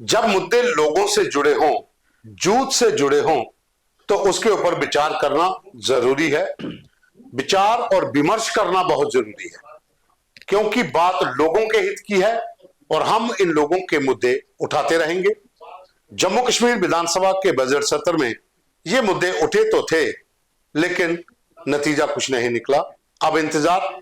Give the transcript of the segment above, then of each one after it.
जब मुद्दे लोगों से जुड़े हों, जूथ से जुड़े हों, तो उसके ऊपर विचार करना जरूरी है। विचार और विमर्श करना बहुत जरूरी है, क्योंकि बात लोगों के हित की है और हम इन लोगों के मुद्दे उठाते रहेंगे। जम्मू कश्मीर विधानसभा के बजट सत्र में ये मुद्दे उठे तो थे, लेकिन नतीजा कुछ नहीं निकला। अब इंतजार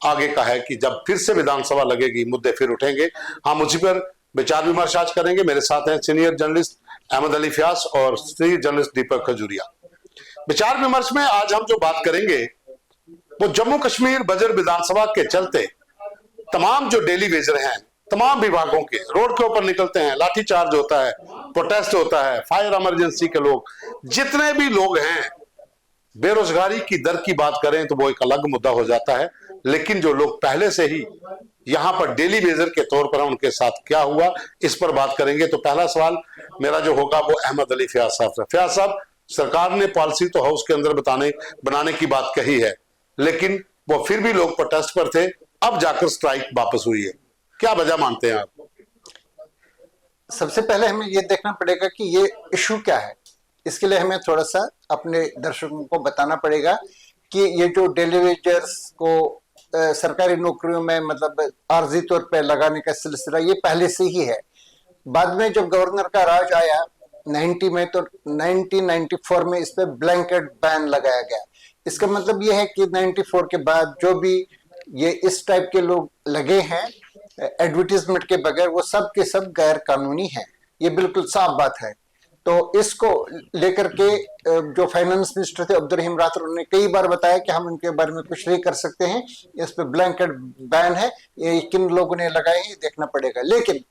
आगे का है कि जब फिर से विधानसभा लगेगी, मुद्दे फिर उठेंगे। हम उसी पर विचार विमर्श आज करेंगे। मेरे साथ हैं सीनियर जर्नलिस्ट अहमद अली फयाज और सीनियर जर्नलिस्ट दीपक खजूरिया। विचार विमर्श में आज हम जो बात करेंगे वो जम्मू कश्मीर बजट विधानसभा के चलते तमाम जो डेली वेजर हैं, तमाम विभागों के रोड के ऊपर निकलते हैं, लाठीचार्ज होता है, प्रोटेस्ट होता है, फायर इमरजेंसी के लोग, जितने भी लोग हैं, बेरोजगारी की दर की बात करें तो वो एक अलग मुद्दा हो जाता है। लेकिन जो लोग पहले से ही यहां पर डेली वेजर के तौर पर उनके साथ क्या हुआ, इस पर बात करेंगे। तो पहला सवाल मेरा जो होगा वो अहमद अली फयाज साहब से। फयाज साहब, सरकार ने पॉलिसी तो हाउस के अंदर बनाने की बात कही है, लेकिन वो फिर भी लोग प्रोटेस्ट पर थे, अब जाकर स्ट्राइक वापस हुई है, क्या वजह मानते हैं आप? सबसे पहले हमें ये देखना पड़ेगा कि ये इशू क्या है। इसके लिए हमें थोड़ा सा अपने दर्शकों को बताना पड़ेगा कि ये जो डेली वेजर्स को सरकारी नौकरियों में मतलब आर्जी तौर पर लगाने का सिलसिला ये पहले से ही है। बाद में जब गवर्नर का राज आया 90 में, तो 1994 में इस पे ब्लैंकेट बैन लगाया गया। इसका मतलब ये है कि 94 के बाद जो भी ये इस टाइप के लोग लगे हैं एडवर्टीजमेंट के बगैर, वो सब के सब गैर कानूनी हैं। ये बिल्कुल साफ बात है। तो इसको लेकर के जो फाइनेंस मिनिस्टर थे अब्दुल रहीम राठौर, उन्होंने कई बार बताया कि हम इनके बारे में कुछ नहीं कर सकते हैं, इस पे ब्लैंकेट बैन है, ये किन लोगों ने लगाए हैं देखना पड़ेगा। लेकिन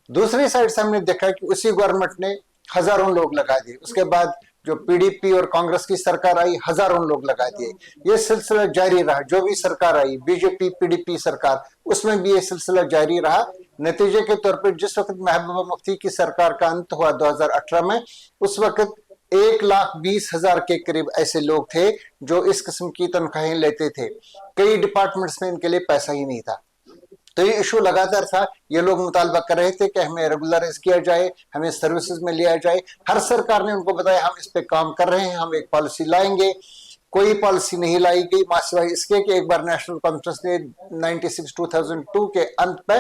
दूसरी साइड से हमने देखा कि उसी गवर्नमेंट ने हजारों लोग लगा दिए। उसके बाद जो पीडीपी और कांग्रेस की सरकार आई, हजारों लोग लगा दिए। ये सिलसिला जारी रहा। जो भी सरकार आई, बीजेपी पीडीपी सरकार, उसमें भी ये सिलसिला जारी रहा। नतीजे के तौर पर जिस वक्त महबूबा मुफ्ती की सरकार का अंत हुआ 2018 में, उस वक्त 1,20,000 के करीब ऐसे लोग थे जो इस किस्म की तनख्वाहें लेते थे। कई डिपार्टमेंट्स में इनके लिए पैसा ही नहीं था। तो ये इशू लगातार था। ये लोग मुतालबा कर रहे थे कि हमें रेगुलराइज किया जाए, हमें सर्विसेज में लिया जाए। हर सरकार ने उनको बताया हम इस पे काम कर रहे हैं, हम एक पॉलिसी लाएंगे। कोई पॉलिसी नहीं लाई गई, सिवाय इसके कि एक बार नेशनल कॉन्फ्रेंस ने 96-2002 के अंत पे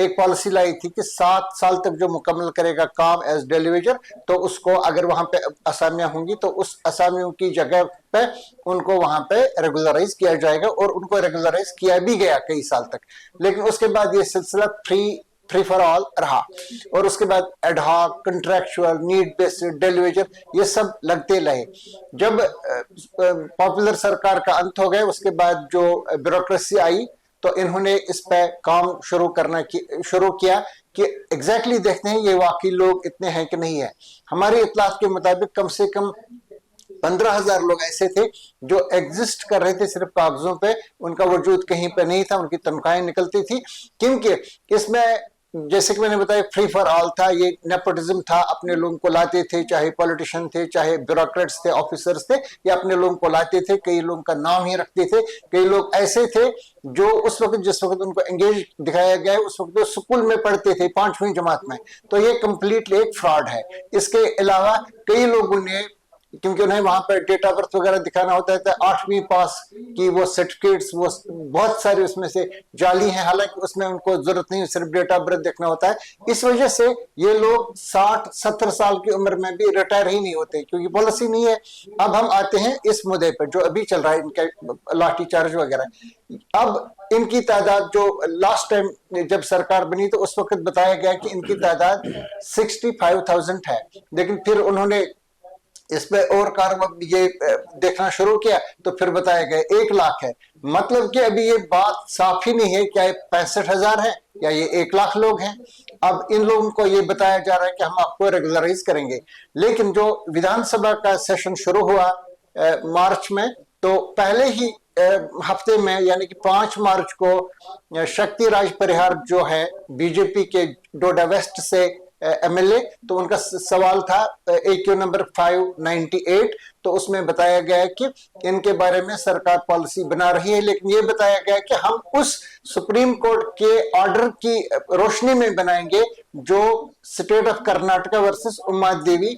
एक पॉलिसी लाई थी कि 7 साल तक जो मुकम्मल करेगा काम एज डेली वेजर, तो उसको अगर वहां पे असामियां होंगी तो उस असामियों की जगह पे उनको वहां पे रेगुलराइज किया जाएगा। और उनको रेगुलराइज किया भी गया कई साल तक। लेकिन उसके बाद ये सिलसिला फ्री फॉर ऑल रहा। और उसके बाद ad hoc, contractual, need based, daily Vaser, ये सब लगते रहे। जब पॉपुलर सरकार का अंत हो गया, उसके बाद जो ब्यूरोक्रेसी आई, तो इन्होंने इस पे काम शुरू किया कि एग्जैक्टली देखते हैं ये वाकई लोग इतने हैं कि नहीं है। हमारी इत्तलात के मुताबिक कम से कम 15,000 लोग ऐसे थे जो एग्जिस्ट कर रहे थे सिर्फ कागजों पे, उनका वजूद कहीं पे नहीं था, उनकी तनख्वाहें निकलती थी। क्योंकि इसमें जैसे कि मैंने बताया फ्री फॉर ऑल था, ये नेपोटिज्म था। अपने लोगों को लाते थे, चाहे पॉलिटिशियन थे, चाहे ब्यूरोक्रेट्स थे, ऑफिसर्स थे, ये अपने लोगों को लाते थे। कई लोगों का नाम ही रखते थे। कई लोग ऐसे थे जो उस वक्त जिस वक्त उनको एंगेज दिखाया गया है उस वक्त वो स्कूल में पढ़ते थे, 5वीं जमात में। तो ये कंप्लीटली एक फ्रॉड है। इसके अलावा कई लोगों ने, क्योंकि उन्हें वहां पर डेट ऑफ बर्थ वगैरह दिखाना होता है, 8वीं पास की वो सर्टिफिकेट्स, वो बहुत सारे उसमें से जाली हैं। हालांकि उसमें उनको जरूरत नहीं, सिर्फ डेट ऑफ बर्थ देखना होता है। इस वजह से ये लोग 60-70 साल की उम्र में भी रिटायर ही नहीं होते, क्योंकि पॉलिसी नहीं है। अब हम आते हैं इस मुद्दे पर जो अभी चल रहा है, इनके लाठी चार्ज वगैरह। अब इनकी तादाद जो लास्ट टाइम जब सरकार बनी तो उस वक्त बताया गया कि इनकी तादाद 65,000 है। लेकिन फिर उन्होंने इस पे और ये देखना शुरू किया तो फिर बताया गया 1 लाख है। मतलब कि अभी ये बात साफ ही नहीं है क्या 65,000 है या ये 1 लाख लोग हैं। अब इन लोगों को ये बताया जा रहा है कि हम आपको रेगुलराइज करेंगे। लेकिन जो विधानसभा का सेशन शुरू हुआ मार्च में, तो पहले ही हफ्ते में यानी कि 5 मार्च को शक्ति राज परिहार जो है बीजेपी के डोडा वेस्ट से एमएलए, तो उनका सवाल था AQ नंबर 598। तो उसमें बताया गया है कि इनके बारे में सरकार पॉलिसी बना रही है, लेकिन ये बताया गया है कि हम उस सुप्रीम कोर्ट के ऑर्डर की रोशनी में बनाएंगे जो state of Karnataka versus Uma Devi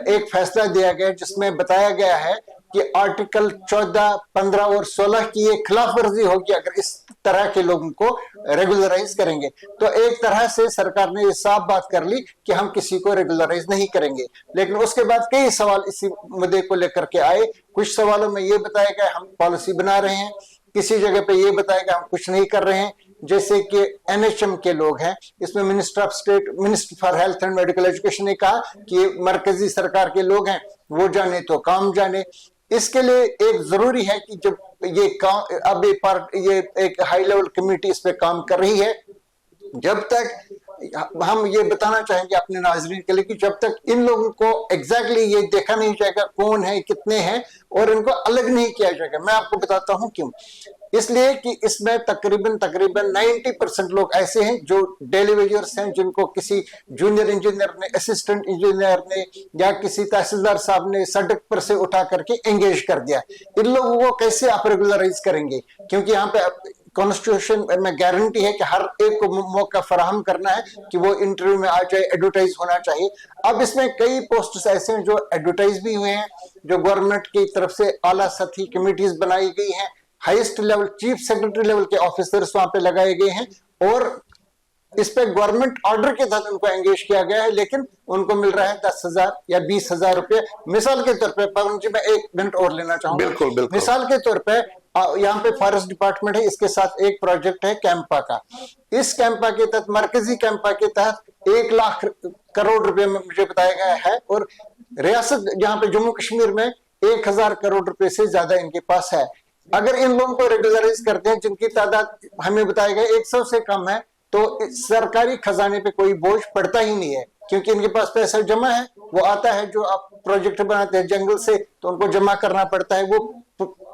एक फैसला दिया गया जिसमें बताया गया है कि आर्टिकल 14, 15 और 16 की ये खिलाफ वर्जी होगी अगर इस तरह के लोगों को रेगुलराइज करेंगे। तो एक तरह से सरकार ने ये साफ बात कर ली कि हम किसी को रेगुलराइज नहीं करेंगे। लेकिन उसके बाद कई सवाल इसी मुद्दे को लेकर के आए। कुछ सवालों में ये बताया गया हम पॉलिसी बना रहे हैं, किसी जगह पे ये बताया गया हम कुछ नहीं कर रहे हैं। जैसे कि NHM के लोग हैं, इसमें minister for health and medical education ने कहा कि मरकजी सरकार के लोग हैं, वो जाने तो काम जाने। इसके लिए एक जरूरी है कि जब ये काम अब ये एक हाई लेवल कमेटी इस पे काम कर रही है, जब तक हम ये बताना चाहेंगे अपने नाजरीन के लिए कि जब तक इन लोगों को एग्जैक्टली ये देखा नहीं जाएगा कौन है, कितने हैं, और इनको अलग नहीं किया जाएगा। मैं आपको बताता हूं क्यों। इसलिए कि इसमें तकरीबन 90% लोग ऐसे हैं जो डेली वेजर्स हैं, जिनको किसी जूनियर इंजीनियर ने, असिस्टेंट इंजीनियर ने या किसी तहसीलदार साहब ने सड़क पर से उठा करके एंगेज कर दिया। इन लोगों को कैसे आप रेगुलराइज करेंगे? क्योंकि यहाँ पे कॉन्स्टिट्यूशन में गारंटी है कि हर एक को मौका फराहम करना है कि वो इंटरव्यू में आ जाए, एडवर्टाइज होना चाहिए। अब इसमें कई पोस्ट ऐसे हैं जो एडवर्टाइज भी हुए हैं, जो गवर्नमेंट की तरफ से आला सतही कमिटीज बनाई गई हैं, highest level chief secretary level के ऑफिसर्स वहां पे लगाए गए हैं, और इस पे गवर्नमेंट ऑर्डर के तहत उनको एंगेज किया गया है, लेकिन उनको मिल रहा है 10,000 या 20,000 रुपए। मिसाल के तौर पे पवन जी, मैं 1 मिनट और लेना चाहूंगा। बिल्कुल बिल्कुल। मिसाल के तौर पे यहाँ पे फॉरेस्ट डिपार्टमेंट है, इसके साथ एक प्रोजेक्ट है कैंपा का। इस कैंपा के तहत, मरकजी कैंपा के तहत 1 लाख करोड़ रुपए में मुझे बताया गया है, और रियासत यहाँ पे जम्मू कश्मीर में 1,000 करोड़ रुपए से ज्यादा इनके पास है। अगर इन लोगों को रेगुलराइज करते हैं जिनकी तादाद हमें बताया गया 100 से कम है, तो सरकारी खजाने पे कोई बोझ पड़ता ही नहीं है, क्योंकि इनके पास पैसा जमा है। वो आता है, जो आप प्रोजेक्ट बनाते हैं जंगल से, तो उनको जमा करना पड़ता है, वो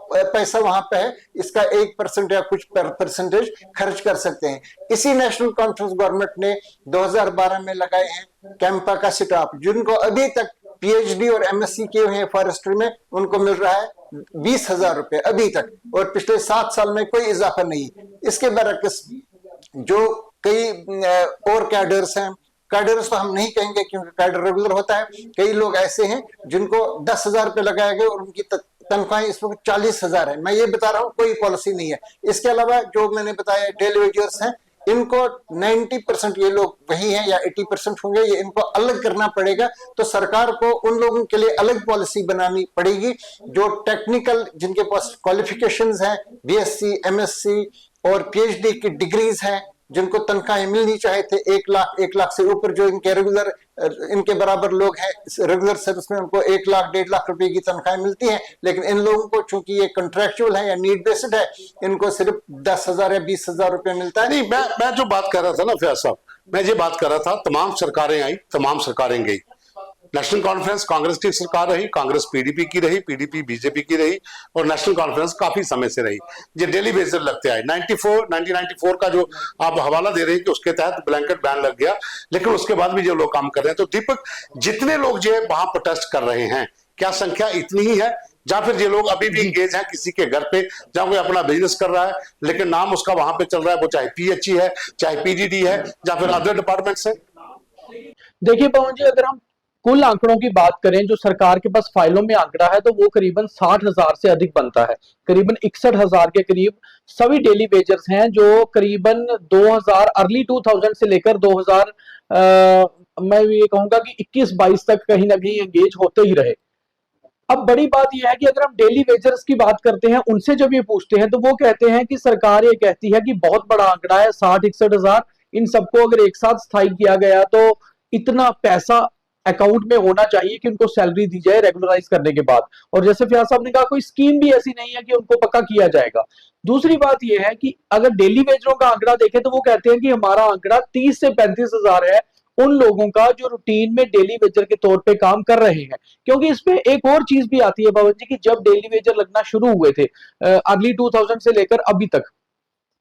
पैसा वहां पे है, इसका 1% या कुछ परसेंटेज खर्च कर सकते हैं। इसी नेशनल कॉन्फ्रेंस गवर्नमेंट ने 2012 में लगाए हैं कैंपा का स्टाफ, जिनको अभी तक PhD और MSc किए हुए हैं फॉरेस्ट्री में, उनको मिल रहा है 20,000 रुपए अभी तक, और पिछले 7 साल में कोई इजाफा नहीं। इसके बरक्स जो कई और कैडर्स हैं, कैडर्स तो हम नहीं कहेंगे क्योंकि कैडर रेगुलर होता है, कई लोग ऐसे हैं जिनको 10,000 रुपए लगाए गए और उनकी तनख्वाहें इस वक्त 40,000 है। मैं ये बता रहा हूँ, कोई पॉलिसी नहीं है। इसके अलावा जो मैंने बताया डेली वेजर्स हैं, इनको 90% ये लोग वही हैं या 80% होंगे, ये इनको अलग करना पड़ेगा। तो सरकार को उन लोगों के लिए अलग पॉलिसी बनानी पड़ेगी जो टेक्निकल, जिनके पास क्वालिफिकेशंस हैं, BSc, MSc और PhD की डिग्रीज हैं, जिनको तनख्वाहें मिलनी चाहिए थे 1 लाख से ऊपर, जो इनके रेगुलर, इनके बराबर लोग हैं रेगुलर सर्विस में, उनको 1 लाख 1.5 लाख रुपए की तनख्वाहें मिलती हैं। लेकिन इन लोगों को चूंकि ये कॉन्ट्रैक्चुअल है या नीड बेस्ड है, इनको सिर्फ 10,000 या 20,000 रुपए मिलता है। नहीं, मैं जो बात कर रहा था ना फैज साहब, मैं ये बात कर रहा था, तमाम सरकारें आई, तमाम सरकारें गई। नेशनल कॉन्फ्रेंस कांग्रेस की सरकार रही, कांग्रेस PDP की रही, PDP BJP की रही, और नेशनल कॉन्फ्रेंस काफी समय से रही। ये डेली बेसिस लगते आए। 1994 का जो आप हवाला दे रहे हैं कि उसके तहत ब्लैंकेट बैन लग गया, लेकिन उसके बाद भी जो लोग काम कर रहे हैं। तो दीपक, जितने लोग जो वहां प्रोटेस्ट कर रहे हैं, क्या संख्या इतनी ही है, या फिर ये लोग अभी भी इंगेज हैं किसी के घर पे, जहां कोई अपना बिजनेस कर रहा है, लेकिन नाम उसका वहां पे चल रहा है, वो चाहे PHE है, चाहे PDD है, या फिर अदर डिपार्टमेंट्स है? देखिए पवन जी, अगर हम कुल आंकड़ों की बात करें जो सरकार के पास फाइलों में आंकड़ा है, तो वो करीबन 60,000 से अधिक बनता है। करीबन 61,000 के करीब सभी डेली वेजर्स हैं, जो करीबन 2000 अर्ली 2000 से लेकर 2000 मैं ये कहूंगा कि 21-22 तक कहीं ना कहीं एंगेज होते ही रहे। अब बड़ी बात यह है कि अगर हम डेली वेजर्स की बात करते हैं, उनसे जब ये पूछते हैं तो वो कहते हैं कि सरकार ये कहती है कि बहुत बड़ा आंकड़ा है 60-61,000, इन सबको अगर एक साथ स्थायी किया गया तो इतना पैसा अकाउंट में होना चाहिए कि उनको सैलरी दी जाए रेगुलराइज करने के बाद। और जैसे फयाज साहब ने कहा, कोई स्कीम भी ऐसी नहीं है कि उनको पक्का किया जाएगा। दूसरी बात यह है कि अगर डेली वेजरों का आंकड़ा देखें तो वो कहते हैं कि हमारा आंकड़ा 30 से 35,000 है उन लोगों का जो रूटीन में डेली वेजर के तौर पे काम कर रहे हैं। क्योंकि इसमें एक और चीज भी आती है पवन जी, कि जब डेली वेजर लगना शुरू हुए थे अर्ली 2000 से लेकर अभी तक,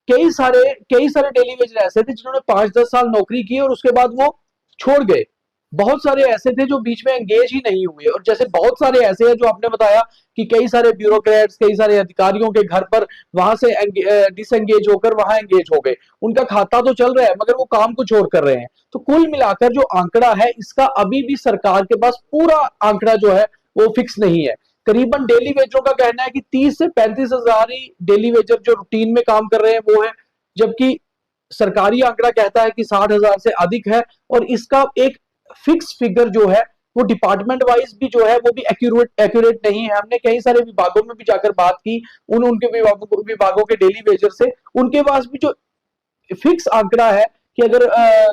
कई सारे डेली वेजर ऐसे थे जिन्होंने 5-10 साल नौकरी की और उसके बाद वो छोड़ गए। बहुत सारे ऐसे थे जो बीच में एंगेज ही नहीं हुए, और जैसे बहुत सारे ऐसे हैं जो आपने बताया कि कई सारे ब्यूरोक्रेट्स, कई सारे अधिकारियों के घर पर वहां से डिसएंगेज होकर वहां एंगेज हो गए। उनका खाता तो चल रहा है मगर वो काम कुछ और कर रहे हैं। तो कुल मिलाकर जो आंकड़ा है इसका अभी भी सरकार के पास पूरा आंकड़ा जो है वो फिक्स नहीं है। करीबन डेली वेजरों का कहना है कि 30 से 35 हजार ही डेली वेजर जो रूटीन में काम कर रहे हैं वो है, जबकि सरकारी आंकड़ा कहता है कि 60,000 से अधिक है। और इसका एक फिक्स फिगर जो है वो डिपार्टमेंट वाइज भी जो है वो भी एक्यूरेट नहीं है। हमने कई सारे विभागों में भी जाकर बात की, उनके विभागों के डेली वेजर से, उनके पास भी जो फिक्स आंकड़ा है कि अगर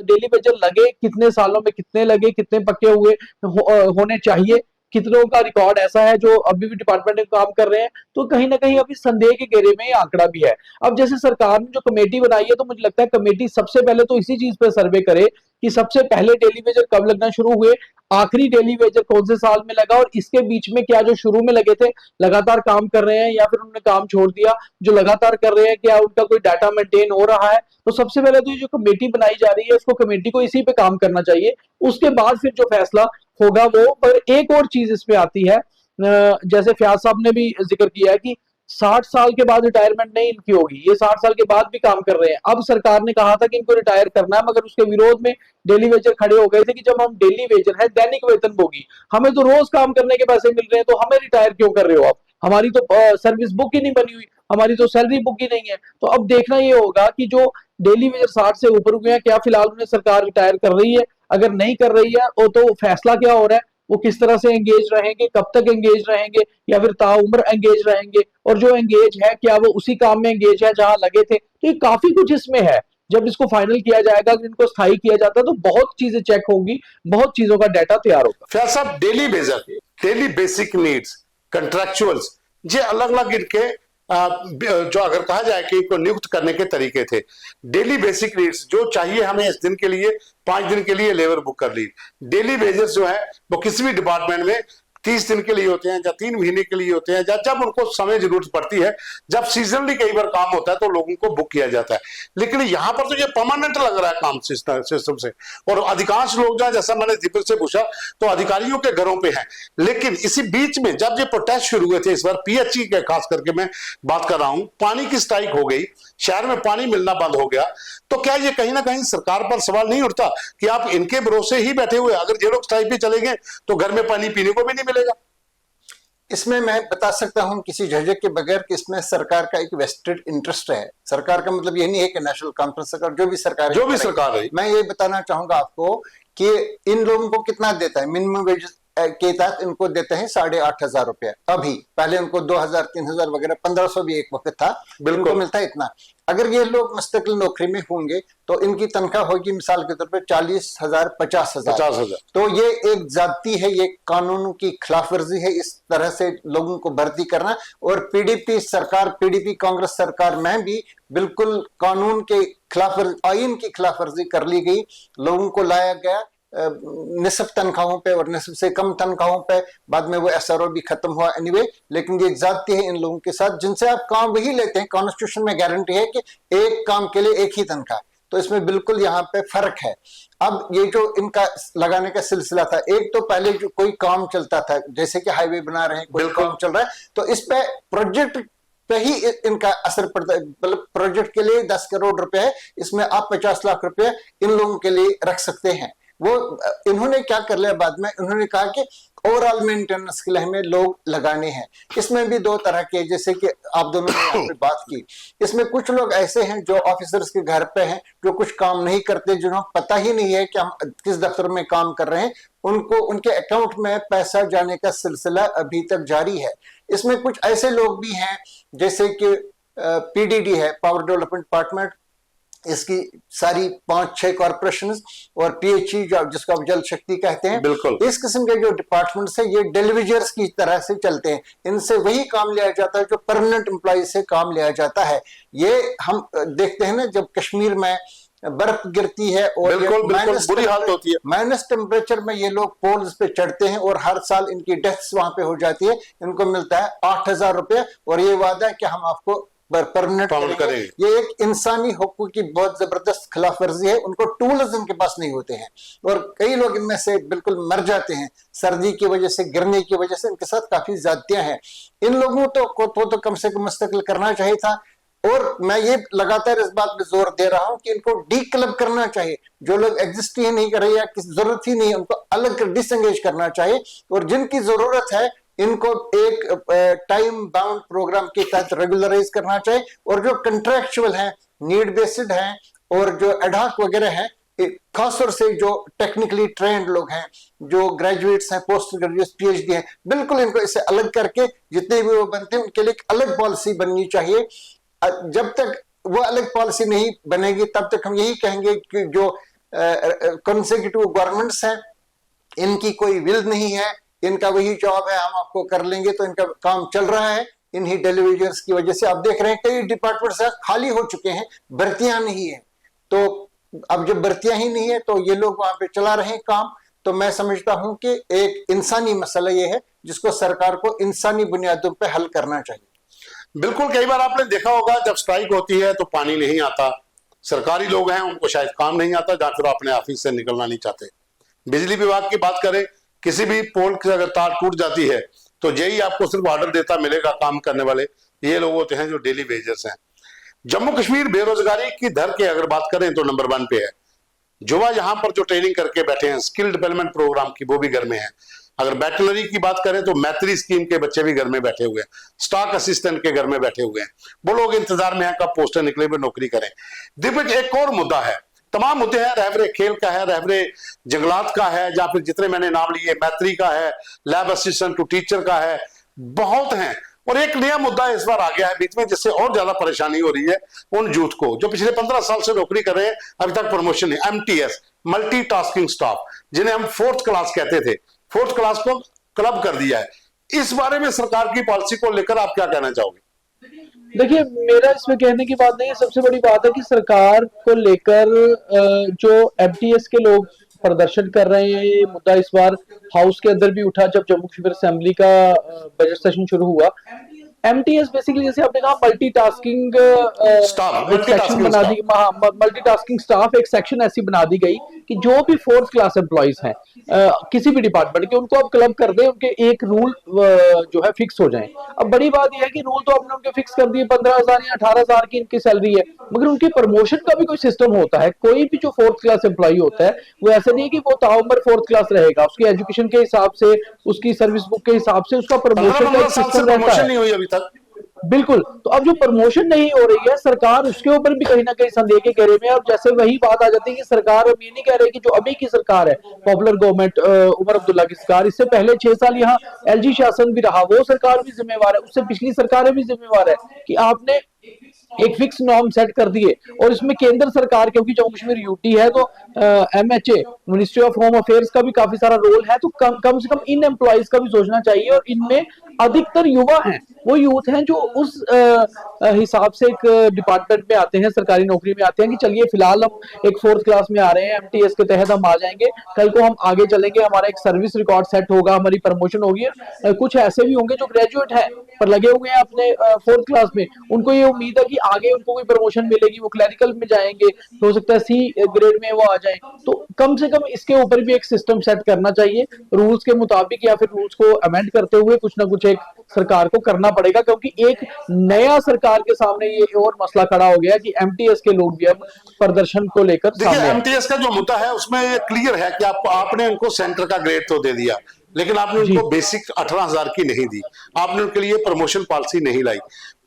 डेली वेजर लगे कितने सालों में कितने लगे, कितने पक्के हुए होने चाहिए, कितनों का रिकॉर्ड ऐसा है जो अभी भी डिपार्टमेंट में काम कर रहे हैं, तो कहीं ना कहीं अभी संदेह के घेरे में ये आंकड़ा भी है। अब जैसे सरकार ने जो कमेटी बनाई है तो मुझे लगता है कमेटी सबसे पहले तो इसी चीज पे सर्वे करे कि सबसे पहले डेली वेजर कब लगना शुरू हुए, आखिरी डेली वेजर कौन से साल में लगा, और इसके बीच में क्या जो शुरू में लगे थे लगातार काम कर रहे हैं या फिर उन्होंने काम छोड़ दिया, जो लगातार कर रहे हैं क्या उनका कोई डाटा मेंटेन हो रहा है। तो सबसे पहले तो ये जो कमेटी बनाई जा रही है उसको कमेटी को इसी पे काम करना चाहिए, उसके बाद फिर जो फैसला होगा वो। पर एक और चीज इसमें आती है, जैसे फयाज साहब ने भी जिक्र किया है कि 60 साल के बाद रिटायरमेंट नहीं इनकी होगी, ये 60 साल के बाद भी काम कर रहे हैं। अब सरकार ने कहा था कि इनको रिटायर करना है, मगर उसके विरोध में डेली वेजर खड़े हो गए थे कि जब हम डेली वेजर है दैनिक वेतन भोगी, हमें तो रोज काम करने के पैसे मिल रहे हैं, तो हमें रिटायर क्यों कर रहे हो आप, हमारी तो सर्विस बुक ही नहीं बनी हुई, हमारी तो सैलरी बुक ही नहीं है। तो अब देखना ये होगा कि जो डेली वेजर 60 से ऊपर हुए हैं क्या फिलहाल उन्हें सरकार रिटायर कर रही है, अगर नहीं कर रही है तो फैसला क्या हो रहा है, वो किस तरह से एंगेज रहेंगे, कब तक एंगेज रहेंगे या फिर ताउम्र एंगेज रहेंगे, और जो एंगेज है क्या वो उसी काम में एंगेज है जहां लगे थे। तो ये काफी कुछ इसमें है। जब इसको फाइनल किया जाएगा, इनको स्थायी किया जाता है तो बहुत चीजें चेक होंगी, बहुत चीजों का डाटा तैयार होगा। फिर साहब daily wager, daily basic needs, contractuals, ये अलग अलग इनके जो अगर कहा जाए कि इनको नियुक्त करने के तरीके थे। डेली बेसिक नीड्स जो चाहिए हमें इस दिन के लिए, 5 दिन के लिए लेबर बुक कर ली। डेली वेजेस जो है वो किसी भी डिपार्टमेंट में 30 दिन के लिए होते हैं या 3 महीने के लिए होते हैं, जब उनको समय जरूरत पड़ती है, जब सीजनली कई बार काम होता है तो लोगों को बुक किया जाता है। लेकिन यहां पर तो ये परमानेंट लग रहा है काम सिस्टम से, और अधिकांश लोग जो है, जैसा मैंने दीपक से पूछा, तो अधिकारियों के घरों पे हैं। लेकिन इसी बीच में जब ये प्रोटेस्ट शुरू हुए थे, इस बार पीएचई के खास करके मैं बात कर रहा हूं, पानी की स्ट्राइक हो गई, शहर में पानी मिलना बंद हो गया, तो क्या ये कहीं ना कहीं सरकार पर सवाल नहीं उठता कि आप इनके भरोसे ही बैठे हुए, अगर ये लोग स्ट्राइक पे चलेंगे तो घर में पानी पीने को भी नहीं मिलेगा। इसमें मैं बता सकता हूं किसी झिझक के बगैर कि इसमें सरकार का एक वेस्टेड इंटरेस्ट है। सरकार का मतलब ये नहीं है कि नेशनल कॉन्फ्रेंस सरकार, जो भी सरकार है, मैं ये बताना चाहूंगा आपको कि इन लोगों को कितना देता है। मिनिमम वेज के तहत इनको देते हैं 8,500 रुपया अभी, पहले उनको 2,000 3,000 वगैरह 1,500 भी एक वक्त था, बिल्कुल मिलता है इतना। अगर ये लोग मुस्तकिल नौकरी में होंगे तो इनकी तनख्वाह होगी मिसाल के तौर पे 40,000 50,000। तो ये एक जाती है, ये कानून की खिलाफ वर्जी है इस तरह से लोगों को भर्ती करना। और पीडीपी सरकार, पीडीपी कांग्रेस सरकार में भी बिल्कुल कानून के खिलाफ, आइन की खिलाफ वर्जी कर ली गई, लोगों को लाया गया निस्फ तनख्वाहों पे और निस्फ से कम तनख्वाहों पे। बाद में वो एसआरओ भी खत्म हुआ एनीवे। लेकिन ये जाती है इन लोगों के साथ जिनसे आप काम वही लेते हैं। कॉन्स्टिट्यूशन में गारंटी है कि एक काम के लिए एक ही तनख्वाह, तो इसमें बिल्कुल यहाँ पे फर्क है। अब ये जो इनका लगाने का सिलसिला था, एक तो पहले जो कोई काम चलता था, जैसे कि हाईवे बना रहे हैं, कोई काम चल रहा है, तो इस पे प्रोजेक्ट पे ही इनका असर पड़ता है। मतलब प्रोजेक्ट के लिए 10 करोड़ रुपए है, इसमें आप 50 लाख रुपए इन लोगों के लिए रख सकते हैं। वो इन्होंने क्या कर लिया बाद में, उन्होंने कहा कि ओवरऑल मेंटेनेंस के लिए हमें लोग लगाने हैं। इसमें भी दो तरह के, जैसे कि आप दोनों ने यहाँ पे बात की, इसमें कुछ लोग ऐसे हैं जो ऑफिसर्स के घर पे हैं, जो कुछ काम नहीं करते, जिन्हें पता ही नहीं है कि हम किस दफ्तर में काम कर रहे हैं, उनको उनके अकाउंट में पैसा जाने का सिलसिला अभी तक जारी है। इसमें कुछ ऐसे लोग भी हैं जैसे कि पीडीडी है, पावर डेवलपमेंट डिपार्टमेंट, इसकी सारी 5-6 कॉर्पोरेशन और पीएचई जिसको आप जल शक्ति कहते हैं, बिल्कुल इस किस्म के जो डिपार्टमेंट्स है ये डेलीवेजर्स की तरह से चलते हैं। इनसे वही काम लिया जाता है जो परमानेंट एम्प्लॉय से काम लिया जाता है। ये हम देखते हैं ना, जब कश्मीर में बर्फ गिरती है और बुरी हालत होती है, माइनस टेम्परेचर में ये लोग पोल्स पे चढ़ते हैं और हर साल इनकी डेथ्स वहां पे हो जाती है। इनको मिलता है 8,000 रुपये और ये वादा है कि हम आपको परमानेंट Permanent करेंगे। करेंगे। ये एक इंसानी हकूक की बहुत जबरदस्त खिलाफ वर्जी है। उनको टूल्स उनके पास नहीं होते हैं और कई लोग इनमें से बिल्कुल मर जाते हैं सर्दी की वजह से, गिरने की वजह से। इनके साथ काफी ज्यादतियां हैं। इन लोगों को तो कम से कम मुस्तकिल करना चाहिए था। और मैं ये लगातार इस बात पे जोर दे रहा हूं कि इनको डी क्लब करना चाहिए। जो लोग एग्जिस्ट ही नहीं कर रहे या किसी जरूरत ही नहीं है, उनको अलग कर डिसएंगेज करना चाहिए। और जिनकी जरूरत है इनको एक टाइम बाउंड प्रोग्राम के तहत रेगुलराइज करना चाहिए। और जो कंट्रैक्चुअल हैं, नीड बेस्ड हैं और जो एडहॉक वगैरह हैं, खासतौर से जो टेक्निकली ट्रेंड लोग हैं, जो ग्रेजुएट्स हैं, पोस्ट ग्रेजुएट, पीएचडी हैं, बिल्कुल इनको इससे अलग करके जितने भी वो बनते हैं उनके लिए एक अलग पॉलिसी बननी चाहिए। जब तक वो अलग पॉलिसी नहीं बनेगी तब तक हम यही कहेंगे कि जो कंसेक्यूटिव गवर्नमेंट्स हैं इनकी कोई विल नहीं है, इनका वही जॉब है हम आपको कर लेंगे, तो इनका काम चल रहा है। इन्हीं टेलीविजन की वजह से आप देख रहे हैं कई डिपार्टमेंट्स खाली हो चुके हैं, भर्तियां नहीं है। तो अब जब भर्तियां ही नहीं है तो ये लोग वहां पे चला रहे हैं काम। तो मैं समझता हूं कि एक इंसानी मसला ये है जिसको सरकार को इंसानी बुनियादों पे हल करना चाहिए। बिल्कुल, कई बार आपने देखा होगा जब स्ट्राइक होती है तो पानी नहीं आता, सरकारी लोग हैं उनको शायद काम नहीं आता या फिर अपने ऑफिस से निकलना नहीं चाहते। बिजली विभाग की बात करें, किसी भी पोल की अगर तार टूट जाती है तो यही आपको सिर्फ ऑर्डर देता मिलेगा काम करने वाले, ये लोग होते हैं जो डेली वेजर्स हैं। जम्मू कश्मीर बेरोजगारी की दर के अगर बात करें तो नंबर 1 पे है। युवा यहाँ पर जो ट्रेनिंग करके बैठे हैं स्किल डेवलपमेंट प्रोग्राम की, वो भी घर में है। अगर बैटलरी की बात करें तो मैत्री स्कीम के बच्चे भी घर में बैठे हुए हैं, स्टॉक असिस्टेंट के घर में बैठे हुए हैं। वो लोग इंतजार में हैं कब पोस्टर निकले, में नौकरी करें। दिव्य एक और मुद्दा है, तमाम मुद्दे हैं, रहबरे खेल का है, रहबरे जंगलात का है, या फिर जितने मैंने नाम लिए, मैत्री का है, लैब असिस्टेंट टू टीचर का है, बहुत हैं। और एक नया मुद्दा इस बार आ गया है बीच में जिससे और ज्यादा परेशानी हो रही है उन यूथ को जो पिछले 15 साल से नौकरी कर रहे हैं, अभी तक प्रमोशन नहीं। MTS, मल्टीटास्किंग स्टाफ, जिन्हें हम 4th क्लास कहते थे, 4th क्लास को क्लब कर दिया है। इस बारे में सरकार की पॉलिसी को लेकर आप क्या कहना चाहोगे? देखिए, मेरा इसमें कहने की बात नहीं है। सबसे बड़ी बात है कि सरकार को लेकर जो MTS के लोग प्रदर्शन कर रहे हैं, ये मुद्दा इस बार हाउस के अंदर भी उठा जब जम्मू कश्मीर असेंबली का बजट सेशन शुरू हुआ। MTS बेसिकली जैसे आपने कहा मल्टीटास्किंग स्टाफ, एक सेक्शन बना दी, मल्टीटास्किंग स्टाफ एक सेक्शन ऐसी बना दी गई कि जो भी 4th क्लास एम्प्लॉइज हैं किसी भी डिपार्टमेंट के, उनको अब क्लब कर दे, उनके एक रूल जो है फिक्स हो जाए। अब बड़ी बात यह है कि रूल तो आपने उनके फिक्स कर दिए, 15,000 या 18,000 की इनकी सैलरी है, मगर उनकी प्रमोशन का भी कोई सिस्टम होता है। कोई भी जो 4th क्लास एम्प्लॉय होता है वो ऐसे नहीं कि वो ताउम्र 4th क्लास रहेगा, उसकी एजुकेशन के हिसाब से, उसकी सर्विस बुक के हिसाब से उसका प्रमोशन का सिस्टम रहता है। नहीं हुई अभी तक। बिल्कुल। तो अब जो प्रमोशन नहीं हो रही है, सरकार उसके ऊपर भी कहीं ना कहीं संदेह के घेरे में है। और जैसे वही बात आ जाती है कि सरकार अब ये नहीं कह रही कि जो अभी की सरकार है, पॉपुलर गवर्नमेंट, उमर अब्दुल्ला की सरकार, इससे पहले 6 साल यहाँ LG शासन भी रहा, वो सरकार भी जिम्मेवार है, उससे पिछली सरकारें भी जिम्मेवार है कि आपने एक फिक्स नॉर्म सेट कर दिए। और इसमें केंद्र सरकार, क्योंकि जम्मू कश्मीर यूटी है तो MHA, ministry of home affairs का भी काफी सारा रोल है। तो कम से कम इन एम्प्लॉइज का भी सोचना चाहिए। और इनमें अधिकतर युवा हैं, वो यूथ हैं जो उस हिसाब से एक डिपार्टमेंट में आते हैं, सरकारी नौकरी में आते हैं कि चलिए फिलहाल हम एक 4th क्लास में आ रहे हैं, MTS के तहत हम आ जाएंगे, कल को हम आगे चलेंगे, हमारा एक सर्विस रिकॉर्ड सेट होगा, हमारी प्रमोशन होगी। कुछ ऐसे भी होंगे जो ग्रेजुएट हैं पर लगे हुए हैं अपने 4th क्लास में, उनको ये उम्मीद है कि आगे उनको कोई प्रमोशन मिलेगी, वो क्लरिकल में जाएंगे, हो सकता है C ग्रेड में वो आ जाए। तो कम से कम इसके ऊपर भी एक सिस्टम सेट करना चाहिए रूल्स के मुताबिक, या फिर रूल्स को अमेंड करते हुए कुछ ना कुछ एक सरकार को करना पड़ेगा। क्योंकि एक नया सरकार के सामने ये और मसला खड़ा हो गया कि MTS के लोग भी अब प्रदर्शन को लेकर सामने देखिए, आए। MTS का जो मुद्दा है उसमें ये क्लियर है कि आपने उनको सेंटर का ग्रेड तो दे दिया, लेकिन आपने उनको बेसिक 18,000 की नहीं दी, आपने उनके लिए प्रमोशन पॉलिसी नहीं लाई।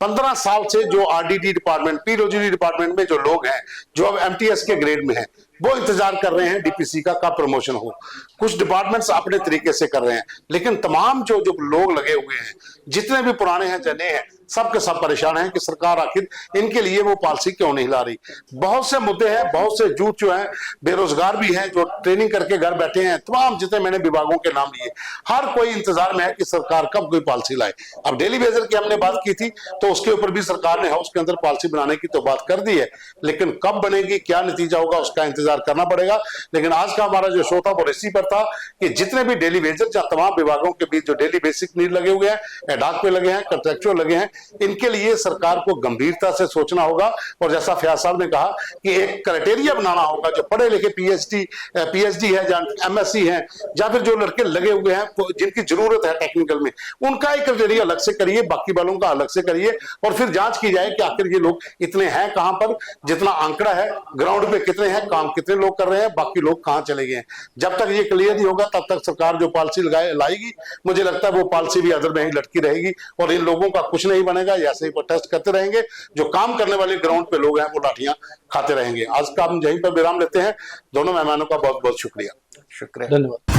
15 साल से जो RDD डिपार्टमेंट, PWD डिपार्टमेंट में जो लोग हैं जो अब MTS के ग्रेड में हैं, वो इंतजार कर रहे हैं DPC का कब प्रमोशन हो। कुछ डिपार्टमेंट्स अपने तरीके से कर रहे हैं, लेकिन तमाम जो लोग लगे हुए हैं, जितने भी पुराने हैं, जने हैं, सब के सब परेशान हैं कि सरकार आखिर इनके लिए वो पॉलिसी क्यों नहीं ला रही। बहुत से मुद्दे हैं, बहुत से यूथ जो हैं बेरोजगार भी हैं, जो ट्रेनिंग करके घर बैठे हैं, तमाम जितने मैंने विभागों के नाम लिए, हर कोई इंतजार में है कि सरकार कब कोई पॉलिसी लाए। अब डेली वेजर की हमने बात की थी तो उसके ऊपर भी सरकार ने हाउस के अंदर पॉलिसी बनाने की तो बात कर दी है, लेकिन कब बनेगी, क्या नतीजा होगा, उसका इंतजार करना पड़ेगा। लेकिन आज का हमारा जो शो था वो इसी पर था कि जितने भी डेली वेजेस या तमाम विभागों के बीच जो डेली बेसिक नीड लगे हुए हैं, एडॉक पे लगे हैं, कॉन्ट्रेक्चुअल लगे हैं, इनके लिए सरकार को गंभीरता से सोचना होगा। और जैसा फयाज साहब ने कहा कि एक क्राइटेरिया बनाना होगा, जो पढ़े लिखे पीएचडी है या एमएससी है या फिर जो लड़के लगे हुए हैं जिनकी जरूरत है टेक्निकल में, उनका एक क्राइटेरिया अलग से करिए, बाकी वालों का अलग से करिए, और फिर जांच की जाए कि आखिर ये लोग इतने हैं कहां पर, जितना आंकड़ा है ग्राउंड पे कितने हैं, काम कितने लोग कर रहे हैं, बाकी लोग कहां चले गए हैं। जब तक ये क्लियर नहीं होगा तब तक सरकार जो पॉलिसी लाएगी, मुझे लगता है वो पॉलिसी भी अदर में ही लटकी रहेगी और इन लोगों का कुछ नहीं बनेगा। ऐसे ही प्रोटेस्ट करते रहेंगे, जो काम करने वाले ग्राउंड पे लोग हैं वो लाठियां खाते रहेंगे। आज का हम यहीं पर विराम लेते हैं। दोनों मेहमानों का बहुत बहुत शुक्रिया। शुक्रिया। धन्यवाद।